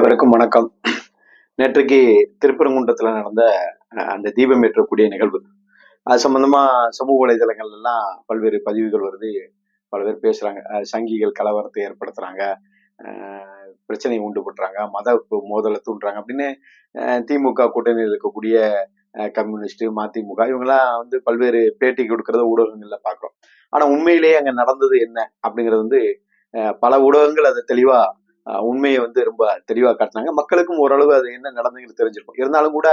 அனைவருக்கும் வணக்கம். நேற்றைக்கு திருப்பரங்குன்றத்துல நடந்த அந்த தீபம் ஏற்றக்கூடிய நிகழ்வு, அது சம்பந்தமா சமூக வலைதளங்கள் எல்லாம் பல்வேறு பதிவுகள் வருது. பல பேர் பேசுறாங்க. சங்கிகள் கலவரத்தை ஏற்படுத்துறாங்க, பிரச்சனையை உண்டு பண்றாங்க, மத மோதலை தூண்டுறாங்க அப்படின்னு திமுக கூட்டணியில் இருக்கக்கூடிய கம்யூனிஸ்ட், மதிமுக இவங்கெல்லாம் வந்து பல்வேறு பேட்டி கொடுக்கறத ஊடகங்கள்ல பாக்குறோம். ஆனா உண்மையிலேயே அங்க நடந்தது என்ன அப்படிங்கிறது வந்து பல ஊடகங்கள் அதை தெளிவா உண்மையை வந்து ரொம்ப தெளிவா காட்டினாங்க. மக்களுக்கும் ஓரளவு அது என்ன நடந்துன்னு தெரிஞ்சிருக்கும். இருந்தாலும் கூட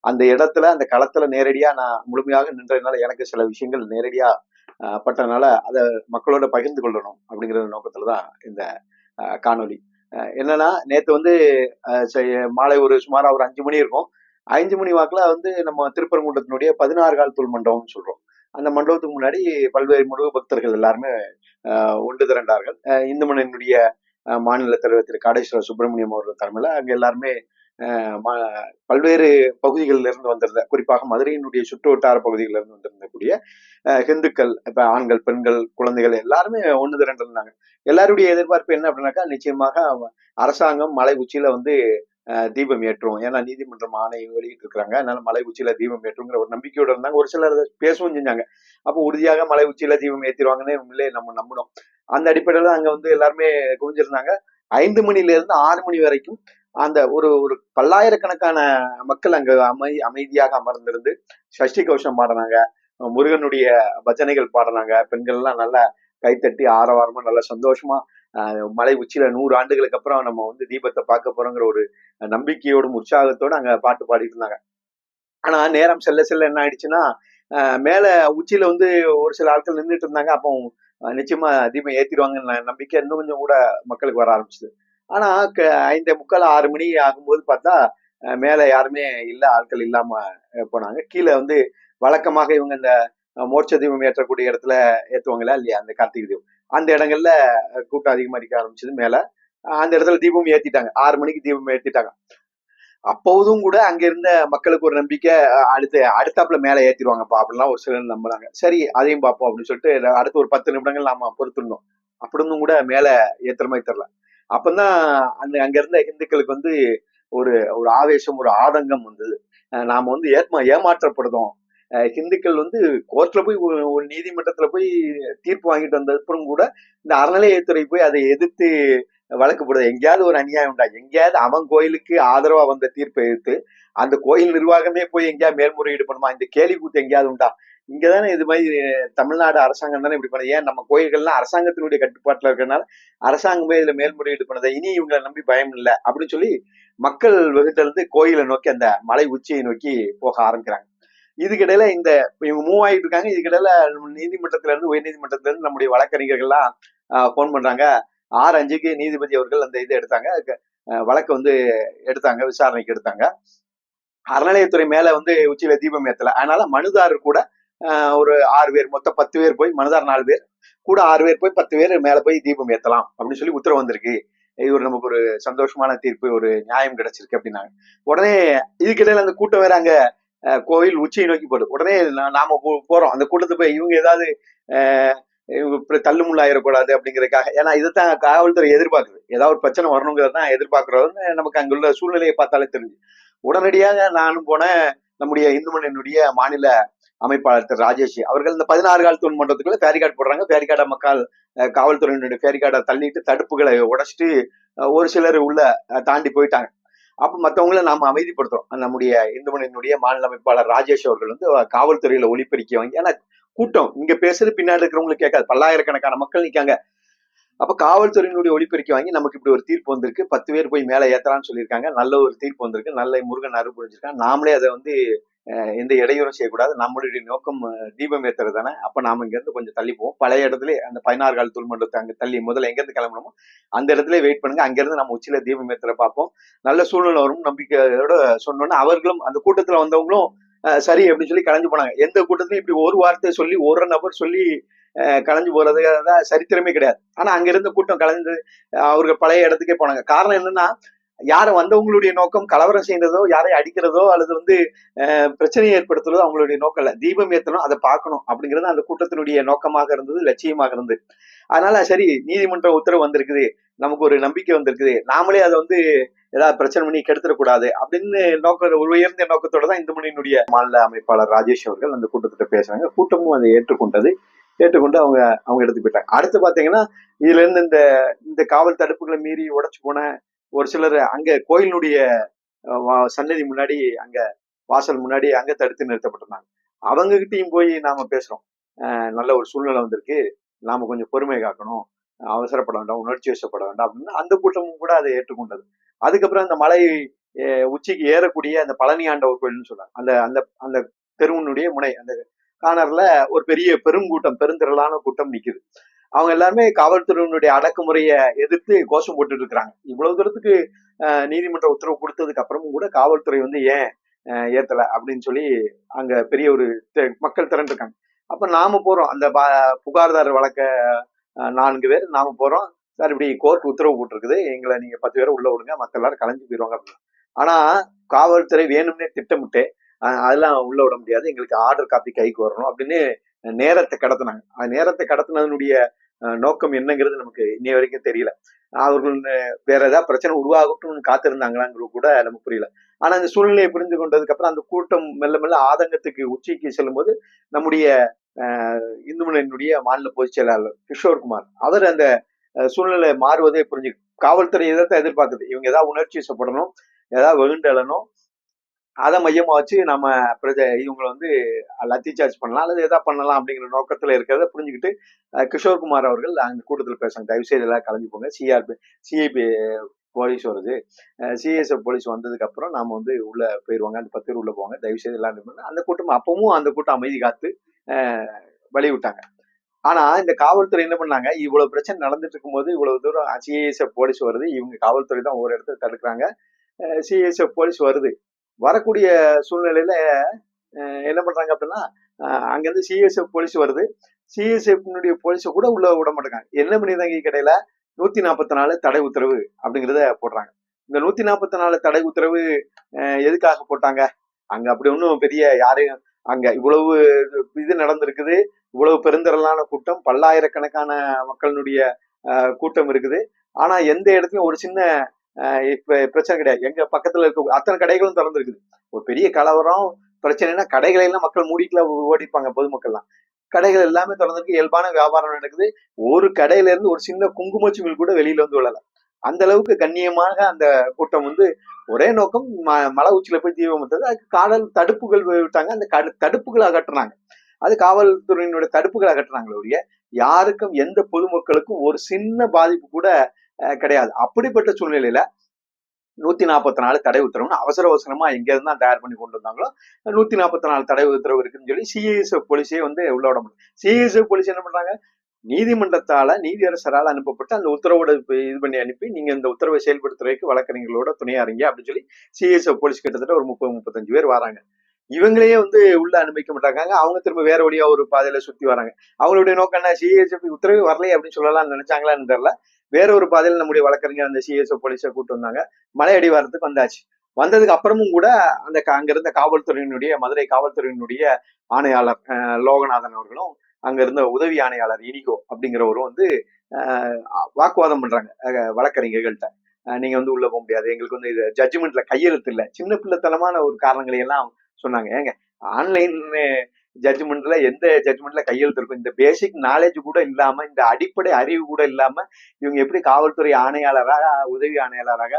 அந்த இடத்துல அந்த களத்துல நேரடியா நான் முழுமையாக நின்றதுனால எனக்கு சில விஷயங்கள் நேரடியா பட்டதுனால அதை மக்களோட பகிர்ந்து கொள்ளணும் அப்படிங்கிற நோக்கத்துலதான் இந்த காணொலி. என்னன்னா நேத்து வந்து மாலை ஒரு சுமாரா ஒரு 5 மணி இருக்கும். 5 மணி வாக்குல வந்து நம்ம திருப்பரங்குன்றத்தினுடைய 16 கால் தூள் மண்டபம்னு சொல்றோம். அந்த மண்டபத்துக்கு முன்னாடி பல்வேறு முருக பக்தர்கள் எல்லாருமே ஒன்று திரண்டார்கள். இந்து மண்ணினுடைய மாநில தலைவர் திரு காடேஸ்வர சுப்பிரமணியம் அவர்கள் தலைமையில அங்க எல்லாருமே பல்வேறு பகுதிகளில் இருந்து வந்திருந்த, குறிப்பாக மதுரையினுடைய சுற்று வட்டார பகுதிகளில் இருந்து வந்திருந்தக்கூடிய ஹிந்துக்கள், இப்ப ஆண்கள், பெண்கள், குழந்தைகள் எல்லாருமே ஒன்று திரண்டிருந்தாங்க. எல்லாருடைய எதிர்பார்ப்பு என்ன அப்படின்னாக்கா, நிச்சயமாக அரசாங்கம் மலை உச்சியில வந்து தீபம் ஏற்றும். ஏன்னா நீதிமன்றம் ஆணை வெளியிட்டு இருக்கிறாங்க, அதனால மலை உச்சியில தீபம் ஏற்றுங்கிற ஒரு நம்பிக்கையோட இருந்தாங்க. ஒரு சிலர் பேசவும் செஞ்சாங்க. அப்போ உறுதியாக மலை உச்சியில தீபம் ஏற்றிடுவாங்கன்னு உண்மையிலே நம்ம நம்பணும். அந்த அடிப்படையில அங்க வந்து எல்லாருமே குவிஞ்சிருந்தாங்க. 5 மணில இருந்து 6 மணி வரைக்கும் அந்த ஒரு ஒரு பல்லாயிரக்கணக்கான மக்கள் அங்க அமைதியாக அமர்ந்திருந்து சஷ்டி கவசம் பாடினாங்க, முருகனுடைய பஜனைகள் பாடினாங்க. பெண்கள் எல்லாம் நல்லா கைத்தட்டி ஆரவாரமா நல்லா சந்தோஷமா மலை உச்சியில 100 ஆண்டுகளுக்கு அப்புறம் நம்ம வந்து தீபத்தை பார்க்க போறோங்கிற ஒரு நம்பிக்கையோடும் உற்சாகத்தோடு அங்க பாட்டு பாடிட்டு இருந்தாங்க. ஆனா நேரம் செல்ல செல்ல என்ன ஆயிடுச்சுன்னா, மேல உச்சியில வந்து ஒரு சில ஆட்கள் நின்றுட்டு இருந்தாங்க. அப்போ நிச்சயமா தீபம் ஏத்திடுவாங்கன்னு நம்பிக்கை இன்னும் கொஞ்சம் கூட மக்களுக்கு வர ஆரம்பிச்சது. ஆனா 5:45 6 மணி ஆகும்போது பார்த்தா மேல யாருமே இல்ல, ஆட்கள் இல்லாம போனாங்க. கீழே வந்து வழக்கமாக இவங்க இந்த மோட்ச தீபம் ஏற்றக்கூடிய இடத்துல ஏத்துவாங்களா இல்லையா, அந்த கார்த்திகை தீபம், அந்த இடங்கள்ல கூட்டம் அதிகமா இருக்க ஆரம்பிச்சது. மேல அந்த இடத்துல தீபம் ஏத்திட்டாங்க. 6 மணிக்கு தீபம் ஏத்திட்டாங்க. அப்போதும் கூட அங்க இருந்த மக்களுக்கு ஒரு நம்பிக்கை, அடுத்தாப்புல மேல ஏத்திடுவாங்கப்பா அப்படின்லாம் ஒரு சிலர் நம்புறாங்க. சரி அதையும் பார்ப்போம் அப்படின்னு சொல்லிட்டு அடுத்து ஒரு 10 நிமிடங்கள் நாம பொறுத்திருந்தோம். அப்படின்னும் கூட மேல ஏத்துற மாதிரி தெரியல. அப்பதான் அங்க இருந்த இந்துக்களுக்கு வந்து ஒரு ஒரு ஆவேசம், ஒரு ஆதங்கம் வந்தது. நாம வந்து ஏமாற்றப்படுதோம். இந்துக்கள் வந்து கோர்ட்ல போய் ஒரு நீதிமன்றத்துல போய் தீர்ப்பு வாங்கிட்டு வந்த அப்புறம் கூட இந்த அறநிலையத்துறை போய் அதை எதிர்த்து வழக்கு போடுறது, எங்கேயாவது ஒரு அநியாயம் உண்டா? எங்கேயாவது அவன் கோயிலுக்கு ஆதரவா வந்த தீர்ப்பை எதிர்த்து அந்த கோயில் நிர்வாகமே போய் எங்கேயாவது மேல்முறையீடு பண்ணுமா? இந்த கேலி கூத்து எங்கேயாவது உண்டா? இங்கதானே இது மாதிரி தமிழ்நாடு அரசாங்கம் தானே இப்படி பண்ணுது. ஏன் நம்ம கோயில்கள்லாம் அரசாங்கத்தினுடைய கட்டுப்பாட்டுல இருக்கிறதுனால அரசாங்கமே இதுல மேல்முறையீடு பண்ணதை, இனி இவங்களை நம்பி பயம் இல்லை அப்படின்னு சொல்லி மக்கள் வெகுத்தெழுந்து கோயிலை நோக்கி, அந்த மலை உச்சியை நோக்கி போக ஆரம்பிக்கிறாங்க. இதுக்கிடையில இந்த இவங்க மூவ் ஆகிட்டு இருக்காங்க. இதுக்கிடையில நீதிமன்றத்துல இருந்து, உயர் நீதிமன்றத்துல இருந்து நம்முடைய வழக்கறிஞர்கள்லாம் போன் பண்றாங்க. 6:05க்கு நீதிபதி அவர்கள் அந்த இதை எடுத்தாங்க, வழக்கு வந்து எடுத்தாங்க, விசாரணைக்கு எடுத்தாங்க. அறநிலையத்துறை மேல வந்து உச்சியில தீபம் ஏத்தல, அதனால மனுதாரர் கூட ஒரு 6 பேர், மொத்தம் 10 பேர் போய், மனுதார் 4 பேர் கூட 6 பேர் போய் 10 பேர் மேல போய் தீபம் ஏத்தலாம் அப்படின்னு சொல்லி உத்தரவு வந்திருக்கு. இது ஒரு நமக்கு ஒரு சந்தோஷமான தீர்ப்பு, ஒரு நியாயம் கிடைச்சிருக்கு அப்படின்னாங்க. உடனே இதுக்கிடையில அந்த கூட்டம் வேற அங்க கோயில் உச்சியை நோக்கி போடுது. உடனே நாம போறோம் அந்த கூட்டத்தை போய், இவங்க ஏதாவது இவங்க தள்ளுமுள்ளாயிடக்கூடாது அப்படிங்கிறதுக்காக. ஏன்னா இதைத்தான் காவல்துறை எதிர்பார்க்குது, ஏதாவது ஒரு பிரச்சனை வரணுங்கிறதான் எதிர்பார்க்கறதுன்னு நமக்கு அங்குள்ள சூழ்நிலையை பார்த்தாலே தெரிஞ்சு. உடனடியாக நானும் போனேன். நம்முடைய இந்து மண்ணினுடைய மாநில அமைப்பாளர் திரு ராஜேஷ் அவர்கள் இந்த 16 கால் தூண் மண்டபத்துக்குள்ள பேரிகார்டு போடுறாங்க. பேரிகார்டை மக்கள் காவல்துறையினுடைய பேரிகார்டை தள்ளிட்டு தடுப்புகளை உடைச்சிட்டு ஒரு சிலர் உள்ள தாண்டி போயிட்டாங்க. அப்ப மற்றவங்களை நாம அமைதிப்படுத்துறோம். நம்முடைய இந்து மண்ணினுடைய மாநில அமைப்பாளர் ராஜேஷ் அவர்கள் வந்து காவல்துறையில ஒளிபெருக்கி வாங்கி, ஏன்னா கூட்டம் இங்க பேசுறது பின்னாடி இருக்கிறவங்களுக்கு கேட்காது, பல்லாயிரக்கணக்கான மக்கள் நிக்காங்க. அப்ப காவல்துறையினுடைய ஒளிபெருக்கி வாங்கி, நமக்கு இப்படி ஒரு தீர்ப்பு வந்திருக்கு, 10 பேர் போய் மேல ஏத்தலாம்னு சொல்லியிருக்காங்க, நல்ல ஒரு தீர்ப்பு வந்திருக்கு, நல்ல முருகன் அருள் புரிஞ்சிருக்காங்க, நாமளே அதை வந்து எந்த இடையூறும் செய்யக்கூடாது, நம்மளுடைய நோக்கம் தீபம் ஏத்துறது தானே, அப்ப நாம இங்க இருந்து கொஞ்சம் தள்ளி போவோம், பழைய இடத்துல அந்த 16 கால் தூள் மண்டபத்தை அங்க தள்ளி முதல்ல எங்க இருந்து கிளம்பணுமோ அந்த இடத்துல வெயிட் பண்ணுங்க, அங்க இருந்து நம்ம உச்சியில தீபம் ஏத்துற பார்ப்போம், நல்ல சூழ்நிலை வரும் நம்பிக்கையோட சொன்னோன்னு அவர்களும், அந்த கூட்டத்துல வந்தவங்களும் சரி அப்படின்னு சொல்லி கலைஞ்சு போனாங்க. எந்த கூட்டத்திலையும் இப்படி ஒரு வார்த்தை சொல்லி ஒரு நபர் சொல்லி கலைஞ்சு போறதுதான் சரித்திரமே கிடையாது. ஆனா அங்க இருந்த கூட்டம் கலைஞ்சு அவர்கள் பழைய இடத்துக்கே போனாங்க. காரணம் என்னன்னா, யாரும் வந்தவங்களுடைய நோக்கம் கலவரம் செய்யறதோ, யாரையும் அடிக்கிறதோ அல்லது வந்து பிரச்சனையை ஏற்படுத்துறதோ அவங்களுடைய நோக்கம் இல்ல. தீபம் ஏத்தணும், அதை பார்க்கணும் அப்படிங்கிறது அந்த கூட்டத்தினுடைய நோக்கமாக இருந்தது, லட்சியமாக இருந்தது. அதனால சரி, நீதிமன்ற உத்தரவு வந்திருக்குது, நமக்கு ஒரு நம்பிக்கை வந்திருக்குது, நாமளே அதை வந்து ஏதாவது பிரச்சனை பண்ணி கெடுத்துடக்கூடாது அப்படின்னு ஒரு உயர்ந்த நோக்கத்தோட தான் இந்துமணியினுடைய மாநில அமைப்பாளர் ராஜேஷ் அவர்கள் அந்த கூட்டத்திட்ட பேசுறாங்க. கூட்டமும் அதை ஏற்றுக்கொண்டு அவங்க அவங்க எடுத்து போயிட்டாங்க. அடுத்து பாத்தீங்கன்னா இதுல இருந்து இந்த இந்த காவல் தடுப்புகளை மீறி உடைச்சு போன ஒரு சிலர் அங்க கோயிலுடைய சன்னதி முன்னாடி அங்க வாசல் முன்னாடி அங்க தடுத்து நிறுத்தப்பட்டிருந்தாங்க. அவங்க கிட்டையும் போய் நாம பேசுறோம், நல்ல ஒரு சூழ்நிலை வந்திருக்கு, நாம கொஞ்சம் பொறுமை காக்கணும், அவசரப்பட வேண்டாம், உணர்ச்சி வசப்பட வேண்டாம் அப்படின்னு அந்த கூட்டமும் கூட அதை ஏற்றுக்கொண்டது. அதுக்கப்புறம் அந்த மலை உச்சிக்கு ஏறக்கூடிய அந்த பழனி ஆண்டவர் கோயில்னு சொல்றாங்க, அந்த அந்த அந்த தெருவனுடைய முனை அந்த கார்னர்ல ஒரு பெரிய பெருங்கூட்டம், பெருந்திரளான கூட்டம் நிக்குது. அவங்க எல்லாருமே காவல்துறையினுடைய அடக்குமுறையை எதிர்த்து கோஷம் போட்டுட்டு இருக்கிறாங்க. இவ்வளவு தூரத்துக்கு நீதிமன்ற உத்தரவு கொடுத்ததுக்கு அப்புறமும் கூட காவல்துறை வந்து ஏன் ஏத்தல அப்படின்னு சொல்லி அங்க பெரிய ஒரு மக்கள் திரண்டிருக்காங்க. அப்ப நாம போறோம், அந்த புகார்தாரர் வழக்க 4 பேர் நாம போறோம், சார் இப்படி கோர்ட் உத்தரவு போட்டிருக்குது, எங்களை நீங்க 10 பேரை உள்ள விடுங்க, மத்த எல்லாரும் கலைஞ்சு போயிருவாங்க அப்படின்னு. ஆனா காவல்துறை வேணும்னே திட்டமிட்டு அதெல்லாம் உள்ள விட முடியாது, எங்களுக்கு ஆர்டர் காப்பி கைக்கு வரணும் அப்படின்னு நேரத்தை கடத்தினாங்க. நேரத்தை கடத்தினதனுடைய நோக்கம் என்னங்கிறது நமக்கு இன்னைய வரைக்கும் தெரியல. அவர்கள் வேற ஏதாவது பிரச்சனை உருவாகட்டும்னு காத்திருந்தாங்களாங்கிறது கூட நமக்கு புரியல. ஆனா அந்த சூழ்நிலையை புரிந்து கொண்டதுக்கு அப்புறம் அந்த கூட்டம் மெல்ல மெல்ல ஆதங்கத்துக்கு உச்சிக்கு செல்லும் போது நம்முடைய இந்து முன்னணியினுடைய மாநில பொதுச் செயலாளர் கிஷோர்குமார் அவர் அந்த சூழ்நிலை மாறுவதே புரிஞ்சு, காவல்துறை எதாவது எதிர்பார்க்குது, இவங்க ஏதாவது உணர்ச்சி வசப்படணும், ஏதாவது வெகுண்டெழணும், அதை மையமா வச்சு நம்ம இவங்களை வந்து லத்தி சார்ஜ் பண்ணலாம் அல்லது எதாவது பண்ணலாம் அப்படிங்கிற நோக்கத்துல இருக்கிறத புரிஞ்சுக்கிட்டு கிஷோர்குமார் அவர்கள் அந்த கூட்டத்தில் பேசுறாங்க, தயவு செய்து எல்லாம் கலந்து போங்க, சிஐபி போலீஸ் வருது, சிஎஸ்எஃப் போலீஸ் வந்ததுக்கு அப்புறம் நாம வந்து உள்ள போயிருவாங்க, அந்த 10 பேர் உள்ள போவாங்க, தயவு செய்து எல்லாம். அந்த கூட்டம் அப்பவும் அந்த கூட்டம் அமைதி காத்து வழி விட்டாங்க. ஆனா இந்த காவல்துறை என்ன பண்ணாங்க, இவ்வளவு பிரச்சனை நடந்துட்டு இருக்கும்போது இவ்வளவு தூரம் சிஎஸ்எஃப் போலீஸ் வருது, இவங்க காவல்துறை தான் ஒரு இடத்துல தடுக்கிறாங்க, சிஎஸ்எஃப் போலீஸ் வருது, வரக்கூடிய சூழ்நிலையில என்ன பண்றாங்க அப்படின்னா அங்கிருந்து சிஎஸ்எஃப் போலீஸ் வருது, சிஎஸ்எஃப் போலீஸை கூட உள்ள விட மாட்டாங்க. என்ன பண்ணிருந்தாங்க கடையில 144 தடை உத்தரவு அப்படிங்கிறத போடுறாங்க. இந்த 144 தடை உத்தரவு எதுக்காக போட்டாங்க, அங்க அப்படி ஒன்றும் பெரிய யாரையும், அங்க இவ்வளவு இது நடந்திருக்குது, இவ்வளவு பெருந்திரளான கூட்டம், பல்லாயிரக்கணக்கான மக்களுடைய கூட்டம் இருக்குது, ஆனா எந்த இடத்துலயும் ஒரு சின்ன பிரச்சனை கிடையாது. எங்க பக்கத்துல இருக்க அத்தனை கடைகளும் திறந்துருக்குது. ஒரு பெரிய கலவரம் பிரச்சனைனா கடைகளை எல்லாம் மக்கள் மூடிட்டுல ஓடிப்பாங்க, பொதுமக்கள்லாம் கடைகள் எல்லாமே திறந்திருக்கு, இயல்பான வியாபாரம் நடக்குது, ஒரு கடையில இருந்து ஒரு சின்ன குங்குமச்சிமிழ் கூட வெளியில வந்து விழல. அந்த அளவுக்கு கண்ணியமாக அந்த கூட்டம் வந்து ஒரே நோக்கம், மலை உச்சியில போய் தீபம் வந்தது, அதுக்கு காவல் தடுப்புகள் விட்டாங்க, அந்த தடுப்புகளை அகற்றுனாங்க, அது காவல்துறையினுடைய தடுப்புகளை அகற்றுனாங்களே ஒழிய யாருக்கும் எந்த பொதுமக்களுக்கும் ஒரு சின்ன பாதிப்பு கூட கிடையாது. அப்படிப்பட்ட சூழ்நிலையில 144 தடை உத்தரவுன்னு அவசரமா எங்க இருந்தா தயார் பண்ணி கொண்டு வந்தாங்களோ 144 தடை உத்தரவு இருக்குன்னு சொல்லி சிஎஸ்எஃப் போலீஸே வந்து உள்ள விட முடியும். சிஎஸ்எஃப் போலீஸ் என்ன பண்றாங்க, நீதிமன்றத்தால நீதியரசரால் அனுப்பப்பட்டு அந்த உத்தரவோட இது பண்ணி அனுப்பி நீங்க இந்த உத்தரவை செயல்படுத்துறதுக்கு வழக்கறிஞர்களோட துணையாறீங்க அப்படின்னு சொல்லி சிஎஸ்எஃப் போலீஸ் கிட்டத்தட்ட ஒரு 30-35 பேர் வராங்க. இவங்களையே வந்து உள்ள அனுமதிக்க மாட்டாங்க, அவங்க திரும்ப வேற வழியா ஒரு பாதையில சுத்தி வராங்க. அவங்களுடைய நோக்கம் என்ன, சிஎஸ்எஃப் உத்தரவு வரலையே அப்படின்னு சொல்லலாம்னு நினைச்சாங்களான்னு தெரியல. வேற ஒரு பாதையில நம்முடைய வழக்கறிஞர் அந்த சிஎஸ்எஃப் போலீஸை கூட்டு வந்தாங்க, மலை அடிவாரத்துக்கு வந்தாச்சு. வந்ததுக்கு அப்புறமும் கூட அந்த அங்கிருந்த காவல்துறையினுடைய மதுரை காவல்துறையினுடைய ஆணையாளர் லோகநாதன் அவர்களும் அங்க இருந்த உதவி ஆணையாளர் இனிகோ அப்படிங்கிறவரும் வந்து வாக்குவாதம் பண்றாங்க வழக்கறிஞர்கள்ட்ட, நீங்க வந்து உள்ள போக முடியாது, எங்களுக்கு வந்து இது ஜட்ஜ்மெண்ட்ல கையெழுத்து இல்லை, சின்ன பிள்ளைத்தனமான ஒரு காரணங்களை எல்லாம் சொன்னாங்க. ஏங்க ஆன்லைன் ஜட்ஜ்மெண்ட்ல எந்த ஜட்ஜ்மெண்ட்ல கையெழுத்து இருக்கும், இந்த பேசிக் நாலேஜ் கூட இல்லாம, இந்த அடிப்படை அறிவு கூட இல்லாம இவங்க எப்படி காவல்துறை ஆணையாளராக உதவி ஆணையாளராக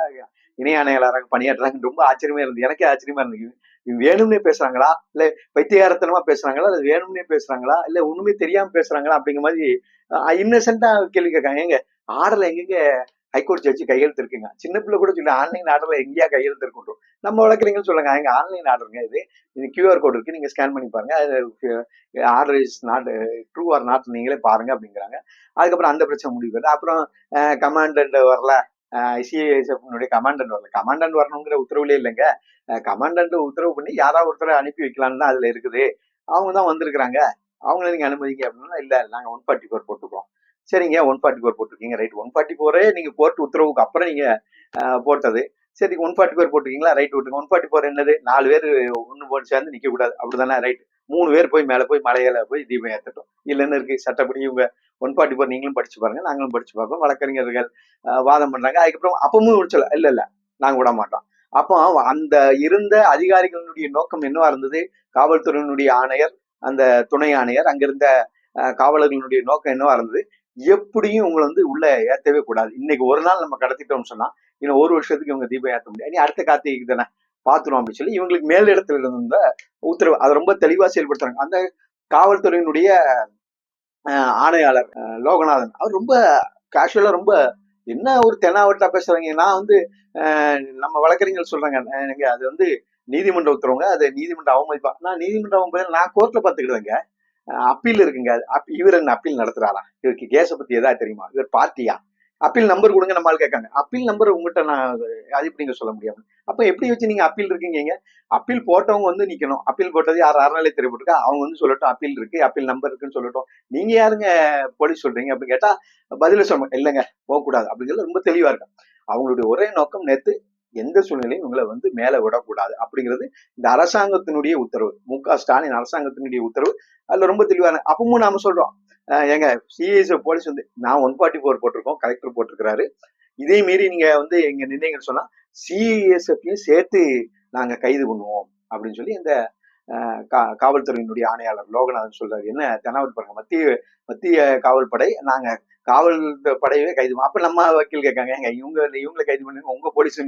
இணை ஆணையாளராக பணியாற்றுறாங்க, ரொம்ப ஆச்சரியமா இருந்தது, எனக்கே ஆச்சரியமா இருந்தது. வேணும்னே பேசுறாங்களா இல்ல பைத்தியகாரத்தனமா பேசுறாங்களா, இல்ல வேணும்னே பேசுறாங்களா இல்ல ஒண்ணுமே தெரியாம பேசுறாங்களா அப்படிங்கிற மாதிரி இன்னசென்ட்டா கேள்வி கேட்காங்க. ஏங்க ஆர்டர்ல எங்கெங்க ஹைகோர்ட் ஜட்ஜி கையெழுத்து இருக்குங்க, சின்ன பிள்ளை கூட சொல்லி ஆன்லைன் ஆர்டர்ல எங்கேயா கையெழுத்து இருக்குன்றோம், நம்ம வழக்கறிஞர்கள் சொல்லுங்க எங்க ஆன்லைன் ஆர்டருங்க, இது கியூஆர் கோடு இருக்கு, நீங்க ஸ்கேன் பண்ணி பாருங்க, order is not true R not நீங்களே பாருங்க அப்படிங்கிறாங்க. அதுக்கப்புறம் அந்த பிரச்சனை முடிவு வருது. அப்புறம் கமாண்டன்ட் வரல, சிஐஎஸ்எஃப் கமாண்டன்ட் வரல, கமாண்டன்ட் வரணுங்கிற உத்தரவுலே இல்லைங்க, கமாண்டன்ட் உத்தரவு பண்ணி யாராவது ஒருத்தரை அனுப்பி வைக்கலாம்னு தான் அதுல இருக்குது, அவங்க தான் வந்திருக்கிறாங்க, அவங்கள நீங்க அனுமதிங்க அப்படின்னா இல்ல நாங்க 144 போட்டுக்கிறோம். சரிங்க 144 போட்டிருக்கீங்க, ரைட், 144 நீங்க கோர்ட் உத்தரவுக்கு அப்புறம் நீங்க போட்டது, சரி 144 போட்டிருக்கீங்களா, ரைட் விட்டுங்க. 144 என்னது, 4 பேர் ஒண்ணு போட்டு சேர்ந்து நிக்க கூடாது அப்படிதானே, ரைட், 3 பேர் போய் மேல போய் மலையில போய் தீபம் ஏற்றட்டும், இல்லைன்னு இருக்கு சட்டப்படி. இவங்க 144 நீங்களும் படிச்சு பாருங்க, நாங்களும் படிச்சு பார்ப்போம், வழக்கறிஞர்கள் வாதம் பண்றாங்க. அதுக்கப்புறம் அப்பவும் முடிச்சல இல்ல நாங்க விட மாட்டோம். அப்போ அந்த இருந்த அதிகாரிகளுடைய நோக்கம் என்னவா இருந்தது? காவல்துறையினுடைய ஆணையர், அந்த துணை ஆணையர், அங்கிருந்த காவலர்களுடைய நோக்கம் என்னவா இருந்தது? எப்படியும் உங்களை வந்து உள்ள ஏத்தவே கூடாது. இன்னைக்கு ஒரு நாள் நம்ம கடத்திட்டோம்னு சொன்னா இன்னும் ஒரு வருஷத்துக்கு இவங்க தீபம் ஏத்த முடியாது. நீ அடுத்த கார்த்திகைக்கு தானே பாத்துரும் அப்படின்னு சொல்லி இவங்களுக்கு மேலிடத்துல இருந்த உத்தரவு அதை ரொம்ப தெளிவா செயல்படுத்துறாங்க. அந்த காவல்துறையினுடைய ஆணையாளர் லோகநாதன் அவர் ரொம்ப கேஷுவலா ரொம்ப என்ன ஒரு தெனாவட்டா பேசுறாங்க. நான் வந்து நம்ம வழக்கறிஞர்கள் சொல்றாங்க எனக்கு அது வந்து நீதிமன்ற உத்தரவுங்க, அது நீதிமன்ற அவமதிப்பா. நான் நீதிமன்ற அவமதிப்பா நான் கோர்ட்ல பாத்துக்கிடுவேங்க. அப்பீல் இருக்குங்க. இவர் என்ன அப்பீல் நடத்துறாரா? இவருக்கு கேஸ பத்தி ஏதாவது தெரியுமா? இவர் பார்ட்டியா? அப்பீல் நம்பர் கொடுங்க நம்ம ஆள் கேட்காங்க. அப்பீல் நம்பர் உங்ககிட்ட நான் அது எப்படிங்க சொல்ல முடியாது? அப்ப எப்படி வச்சு நீங்க அப்பீல் இருக்கீங்க? அப்பீல் போட்டவங்க வந்து நிக்கணும். அப்பீல் போட்டது யார் அறநிலையத்துறை போட்டிருக்கா அவங்க வந்து சொல்லட்டும் அப்பீல் இருக்கு, அப்பீல் நம்பர் இருக்குன்னு சொல்லட்டும். நீங்க யாருங்க போலீஸ் சொல்றீங்க அப்படின்னு கேட்டா பதில சொல்லணும். இல்லைங்க போகக்கூடாது அப்படிங்கிறது ரொம்ப தெளிவா இருக்கும். அவங்களுடைய ஒரே நோக்கம் நேத்து எந்த சூழ்நிலையும் இவங்களை வந்து மேல விடக்கூடாது அப்படிங்கிறது இந்த அரசாங்கத்தினுடைய உத்தரவு. மு.க.ஸ்டாலின் அரசாங்கத்தினுடைய உத்தரவு. அதுல ரொம்ப தெளிவான அப்பவும் நாம சொல்றோம் எங்க சிஐஎஸ் போலீஸ் வந்து நான் 144 போட்டிருக்கோம், கலெக்டர் போட்டிருக்கிறாரு. இதே மீறி நீங்க வந்து எங்க நின்னீங்கன்னு சொன்னா சிஐஎஸ்எஃப்லையும் சேர்த்து நாங்க கைது பண்ணுவோம் அப்படின்னு சொல்லி இந்த காவல்துறையினுடைய ஆணையாளர் லோகநாதன் சொல்றாரு. என்ன தெனாவட் பாருங்க, மத்திய மத்திய காவல் படை நாங்க காவல் படையவே கைது அப்ப நம்ம வக்கீல் கேட்காங்க ஏங்க இவங்களை கைது பண்ணுங்க உங்க போலீஸ்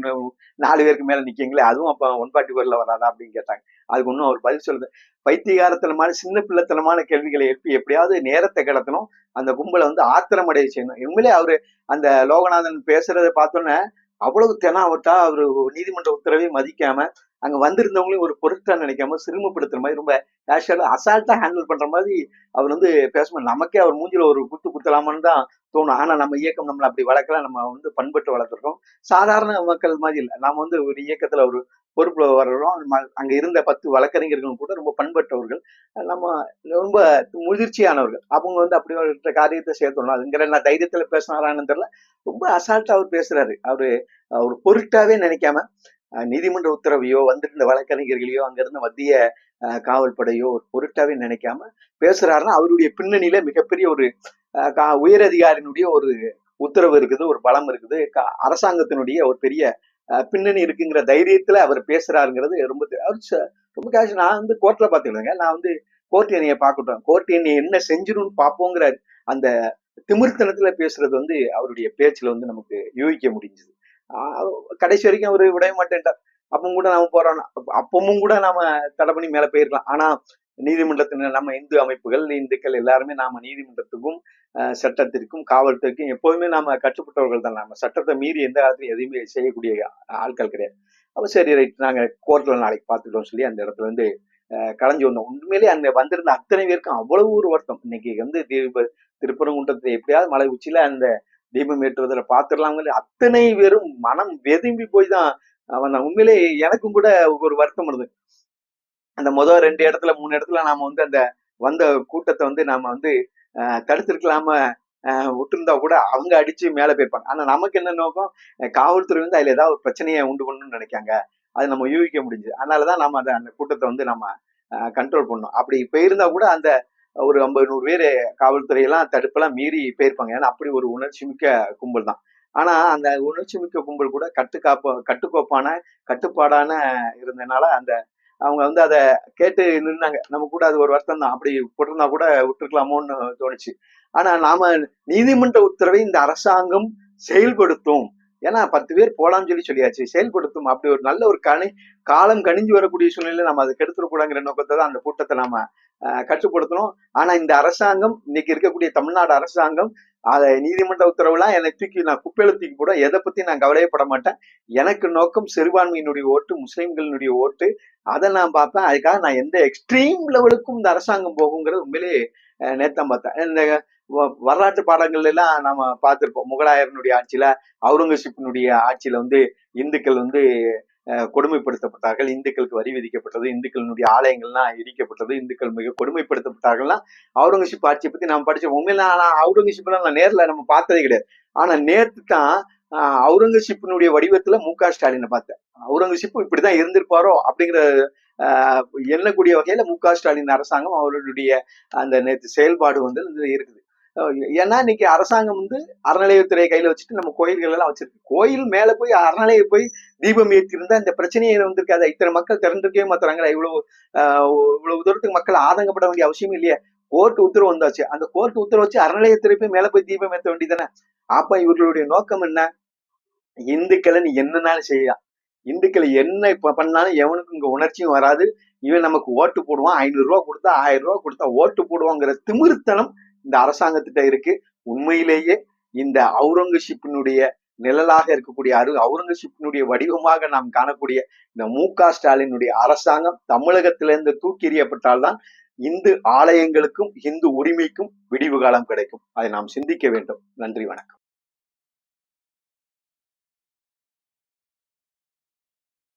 4 பேருக்கு மேல நிக்கீங்களே அதுவும் அப்ப 144 வராதா அப்படின்னு கேட்டாங்க. அதுக்கு ஒன்னும் அவர் பதில் சொல்லுது. பைத்தியகாரத்தனமான சின்ன பிள்ளைத்தனமான கேள்விகளை எழுப்பி எப்படியாவது நேரத்தை கடத்தணும், அந்த கும்பலை வந்து ஆத்திரமடைய செய்யணும். உண்மையிலே அவரு அந்த லோகநாதன் பேசுறதை பார்த்தோன்னே அவ்வளவு தெனாவட்டா அவரு நீதிமன்ற உத்தரவை மதிக்காம அங்க வந்திருந்தவங்களையும் ஒரு பொருட்டா நினைக்காம சிறுமப்படுத்துற மாதிரி ரொம்ப கேஷுவலா அசால்ட்டா ஹேண்டில் பண்ற மாதிரி அவர் வந்து பேசும்போது நமக்கே அவர் மூஞ்சில ஒரு குத்து குத்தலாமான்னு தான் தோணும். ஆனா நம்ம இயக்கம் நம்மளை அப்படி வளர்க்கல, நம்ம வந்து பண்பட்டு வளர்த்துருக்கோம். சாதாரண மக்கள் மாதிரி இல்லை, நாம வந்து ஒரு இயக்கத்துல ஒரு பொறுப்புல வர்றோம். அங்க இருந்த 10 வழக்கறிஞர்களும் கூட ரொம்ப பண்பட்டவர்கள், நம்ம ரொம்ப முதிர்ச்சியானவர்கள். அவங்க வந்து அப்படி ஒரு காரியத்தை சேர்த்தோம் அதுங்கிற நான் தைரியத்துல பேசினாரான்னு தெரியல. ரொம்ப அசால்ட்டா அவர் பேசுறாரு. அவரு ஒரு பொருட்டாவே நினைக்காம நீதிமன்ற உத்தரவையோ வந்திருந்த வழக்கறிஞர்களையோ அங்க இருந்த மத்திய காவல் படையோ ஒரு பொருட்டாவே நினைக்காம பேசுறாருன்னா அவருடைய பின்னணியில மிகப்பெரிய ஒரு உயர் அதிகாரியினுடைய ஒரு உத்தரவு இருக்குது, ஒரு பலம் இருக்குது, அரசாங்கத்தினுடைய ஒரு பெரிய பின்னணி இருக்குங்கிற தைரியத்துல அவர் பேசுறாருங்கிறது ரொம்ப ரொம்ப கேஷ். நான் வந்து கோர்ட்ல பாத்துக்கிறேங்க. நான் வந்து கோர்ட் என்னைய பார்க்கட்டும், கோர்ட் என்னை என்ன செஞ்சிடும் பார்ப்போங்கிற அந்த திமிர்த்தனத்துல பேசுறது வந்து அவருடைய பேச்சுல வந்து நமக்கு யூகிக்க முடிஞ்சது. கடைசி வரைக்கும் அவரு விடவே மாட்டேன்ட்டார். அப்பவும் கூட நாம போறோம், அப்பவும் கூட நாம தடை பண்ணி மேல போயிருக்கலாம். ஆனா நீதிமன்றத்தின நம்ம இந்து அமைப்புகள் இந்துக்கள் எல்லாருமே நாம நீதிமன்றத்துக்கும் சட்டத்திற்கும் காவல்துறைக்கும் எப்போதுமே நாம கட்டுப்பட்டவர்கள் தான். நாம சட்டத்தை மீறி எந்த காலத்திலும் எதையுமே செய்யக்கூடிய ஆட்கள் கிடையாது. அப்ப சரி ரைட் நாங்க கோர்ட்ல நாளைக்கு பார்த்துட்டோம் சொல்லி அந்த இடத்துல இருந்து கலைஞ்சு வந்தோம். உண்மையிலேயே அங்க வந்திருந்த அத்தனை பேருக்கும் அவ்வளவு ஒரு வருத்தம். இன்னைக்கு வந்து திருப்பரங்குன்றத்துல எப்படியாவது மலை உச்சியில அந்த தீபம் ஏற்றுவதில் பார்த்துடலாம்னு அத்தனை பேரும் மனம் வெதும்பி போய் தான் வந்தான். உண்மையிலே எனக்கும் கூட ஒரு வருத்தம் இருந்தது. அந்த முதல் 2 இடத்துல 3 இடத்துல நாம வந்து அந்த வந்த கூட்டத்தை வந்து நாம வந்து தடுத்திருக்கலாம விட்டுருந்தா கூட அவங்க அடிச்சு மேல போயிருப்பாங்க. ஆனா நமக்கு என்ன நோக்கம், காவல்துறை வந்து அதுல ஏதாவது ஒரு பிரச்சனையை உண்டு பண்ணணும்னு நினைக்காங்க. அது நம்ம யூகிக்க முடிஞ்சது. அதனாலதான் நாம அந்த கூட்டத்தை வந்து நம்ம கண்ட்ரோல் பண்ணோம். அப்படி போயிருந்தா கூட அந்த ஒரு 50-100 பேர் காவல்துறையெல்லாம் தடுப்பெல்லாம் மீறி போயிருப்பாங்க. ஏன்னா அப்படி ஒரு உணர்ச்சி மிக்க கும்பல் தான். ஆனா அந்த உணர்ச்சி மிக்க கும்பல் கூட கட்டுக்கோப்பான கட்டுப்பாடான இருந்தனால அந்த அவங்க வந்து அதை கேட்டு நின்னாங்க. நம்ம கூட அது ஒரு வருத்தம் தான். அப்படி போட்டிருந்தா கூட விட்டுருக்கலாமோன்னு தோணுச்சு. ஆனா நாம நீதிமன்ற உத்தரவை இந்த அரசாங்கம் செயல்படுத்தும். ஏன்னா 10 பேர் போலாம்னு சொல்லியாச்சு, செயல்படுத்தும். அப்படி ஒரு நல்ல ஒரு காலம் கணிஞ்சு வரக்கூடிய சூழ்நிலையில நம்ம அதை கெடுத்துடக்கூடாங்கிற நோக்கத்தை தான் அந்த கூட்டத்தை நாம கட்டுப்படுத்தணும். ஆனா இந்த அரசாங்கம் இன்னைக்கு இருக்கக்கூடிய தமிழ்நாடு அரசாங்கம் அதை நீதிமன்ற உத்தரவுலாம் என்னை தூக்கி நான் குப்பையில தூக்கி போட எதை பத்தி நான் கவலையப்பட மாட்டேன். எனக்கு நோக்கம் சிறுபான்மையினுடைய ஓட்டு, முஸ்லிம்களினுடைய ஓட்டு, அதை நான் பார்ப்பேன். அதுக்காக நான் எந்த எக்ஸ்ட்ரீம் லெவலுக்கும் இந்த அரசாங்கம் போகுங்கிறது உண்மையிலேயே நேத்தான் பார்த்தேன். இந்த வரலாற்று பாடங்கள்ல எல்லாம் நாம பார்த்திருப்போம். முகலாயரனுடைய ஆட்சியில அவுரங்கசீப்பினுடைய ஆட்சியில வந்து இந்துக்கள் வந்து கொடுமைப்படுத்தப்பட்டார்கள், இந்துக்களுக்கு வரி விதிக்கப்பட்டது, இந்துக்களினுடைய ஆலயங்கள்லாம் இடிக்கப்பட்டது, இந்துக்கள் மிக கொடுமைப்படுத்தப்பட்டார்கள்லாம் அவுரங்கசீப் ஆட்சியை பத்தி நம்ம படிச்சோம். உண்மையில ஆனா அவுரங்கசீப்லாம் நான் நேர்ல நம்ம பார்த்ததே கிடையாது. ஆனா நேத்து தான் அவுரங்கசீப்பினுடைய வடிவத்துல மு.க.ஸ்டாலினை பார்த்தேன். அவுரங்கசீப் இப்படிதான் இருந்திருப்பாரோ அப்படிங்கிற எண்ணக்கூடிய வகையில மு.க.ஸ்டாலின் அரசாங்கம் அவர்களுடைய அந்த நேற்று செயல்பாடு வந்து இருக்குது. ஏன்னா இன்னைக்கு அரசாங்கம் வந்து அறநிலையத்துறையை கையில வச்சுட்டு நம்ம கோயில்கள் எல்லாம் வச்சிருக்கு. கோயில் மேல போய் அறநிலையை போய் தீபம் ஏற்றி இருந்தா இந்த பிரச்சனையே வந்திருக்காது. இத்தனை மக்கள் திரண்டிருக்கவே மாத்துறாங்களா? இவ்வளவு தூரத்துக்கு மக்கள் ஆதங்கப்பட வேண்டிய அவசியம் இல்லையே. கோர்ட் உத்தரவு வந்தாச்சு. அந்த கோர்ட் உத்தரவு வச்சு அறநிலையத்துறை போய் மேல போய் தீபம் ஏற்ற வேண்டியதானே. அப்ப இவர்களுடைய நோக்கம் என்ன? இந்துக்களை நீ என்னன்னாலும் செய்யா, இந்துக்களை என்ன இப்ப பண்ணாலும் எவனுக்கும் இங்க உணர்ச்சியும் வராது. இவன் நமக்கு ஓட்டு போடுவான், 500 ரூபாய் கொடுத்தா 1000 ரூபாய் கொடுத்தா ஓட்டு போடுவாங்கிற திமிர்த்தனம் இந்த அரசாங்கத்திட்ட இருக்கு. உண்மையிலேயே இந்த அவுரங்கசீப்பினுடைய நிழலாக இருக்கக்கூடிய அவுரங்கசீப்பினுடைய வடிவமாக நாம் காணக்கூடிய இந்த மு.க.ஸ்டாலினுடைய அரசாங்கம் தமிழகத்திலிருந்து தூக்கி எறியப்பட்டால்தான் இந்து ஆலயங்களுக்கும் இந்து உரிமைக்கும் விடிவு காலம் கிடைக்கும். அதை நாம் சிந்திக்க வேண்டும். நன்றி, வணக்கம்.